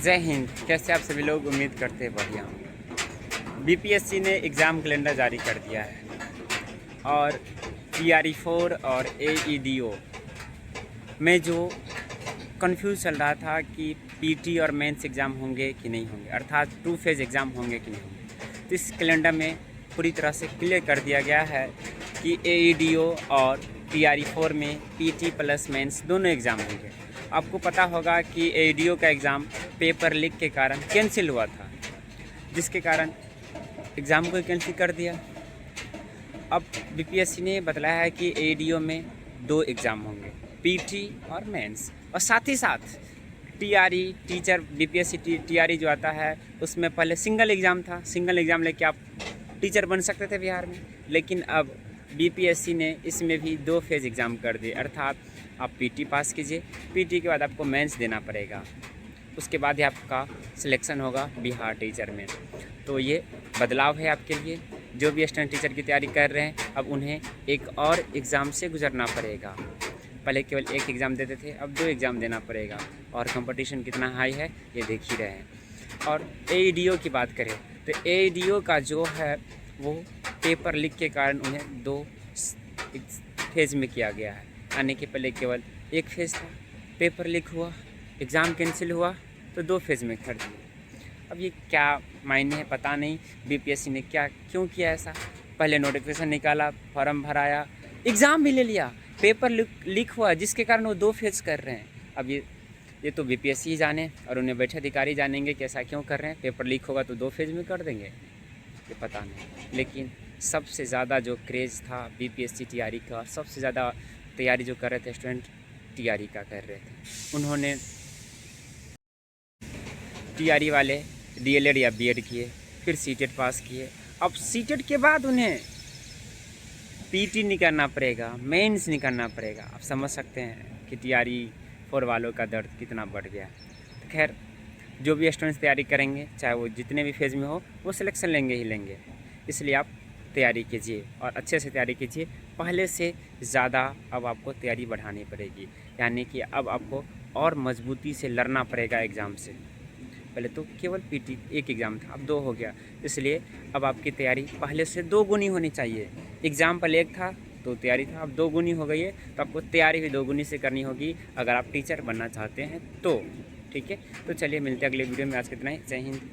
जय हिंद। कैसे आप सभी लोग? उम्मीद करते हैं बढ़िया। बीपीएससी ने एग्ज़ाम कैलेंडर जारी कर दिया है और TRE4 और AEDO में जो कंफ्यूज चल रहा था कि पीटी और मेंस एग्ज़ाम होंगे कि नहीं होंगे, अर्थात 2 फेज़ एग्ज़ाम होंगे कि नहीं होंगे, तो इस कैलेंडर में पूरी तरह से क्लियर कर दिया गया है कि AEDO और TRE4 में पीटी प्लस मेंस दोनों एग्ज़ाम होंगे। आपको पता होगा कि AEDO का एग्ज़ाम पेपर लीक के कारण कैंसिल हुआ था, जिसके कारण एग्ज़ाम को कैंसिल कर दिया। अब बीपीएससी ने बतलाया है कि AEDO में 2 एग्ज़ाम होंगे, पीटी और मेंस, और साथ ही साथ TRE टीचर बीपीएससी TRE जो आता है उसमें पहले सिंगल एग्ज़ाम था। सिंगल एग्ज़ाम लेके आप टीचर बन सकते थे बिहार में, लेकिन अब बीपीएससी ने इसमें भी 2 फेज़ एग्ज़ाम कर दिए, अर्थात आप पीटी पास कीजिए, पीटी के बाद आपको मेंस देना पड़ेगा, उसके बाद ही आपका सिलेक्शन होगा बिहार टीचर में। तो ये बदलाव है आपके लिए। जो भी स्टूडेंट टीचर की तैयारी कर रहे हैं, अब उन्हें एक और एग्ज़ाम से गुजरना पड़ेगा। पहले केवल एक एग्ज़ाम देते थे, अब 2 एग्ज़ाम देना पड़ेगा, और कंपटीशन कितना हाई है ये देख ही रहे हैं। और AEDO की बात करें तो AEDO का जो है वो पेपर लीक के कारण उन्हें 2 फेज़ में किया गया है, यानी कि पहले केवल एक फेज़ था, पेपर लीक हुआ, एग्ज़ाम कैंसिल हुआ, तो 2 फेज़ में कर दिए। अब ये क्या मायने है पता नहीं, बीपीएससी ने क्यों किया ऐसा। पहले नोटिफिकेशन निकाला, फॉर्म भराया, एग्ज़ाम भी ले लिया, पेपर लीक हुआ, जिसके कारण वो 2 फेज़ कर रहे हैं। अब ये तो बीपीएससी ही जाने, और उन्हें बैठे अधिकारी जानेंगे कि ऐसा क्यों कर रहे हैं। पेपर लीक होगा तो 2 फेज़ में कर देंगे, ये पता नहीं। लेकिन सबसे ज़्यादा जो क्रेज़ था बीपीएससी TRE का, सबसे ज़्यादा तैयारी जो कर रहे थे स्टूडेंट TRE का कर रहे थे, उन्होंने TRE वाले DLED या BEd किए, फिर सीटेट पास किए। अब सीटेट के बाद उन्हें पीटी नहीं करना पड़ेगा, मेंस नहीं करना पड़ेगा। आप समझ सकते हैं कि TRE4 वालों का दर्द कितना बढ़ गया। तो खैर, जो भी स्टूडेंट्स तैयारी करेंगे, चाहे वो जितने भी फेज़ में हो, वो सिलेक्शन लेंगे ही लेंगे। इसलिए आप तैयारी कीजिए और अच्छे से तैयारी कीजिए। पहले से ज़्यादा अब आपको तैयारी बढ़ानी पड़ेगी, यानी कि अब आपको और मजबूती से लड़ना पड़ेगा एग्ज़ाम से। पहले तो केवल पीटी एक एग्ज़ाम था, अब 2 हो गया, इसलिए अब आपकी तैयारी पहले से 2 गुनी होनी चाहिए। एग्ज़ाम पहले एक था तो तैयारी था, अब 2 गुनी हो गई है, तो आपको तैयारी भी 2 गुनी से करनी होगी अगर आप टीचर बनना चाहते हैं तो। ठीक है, तो चलिए मिलते हैं अगले वीडियो में। आज कितना ही। जय हिंद।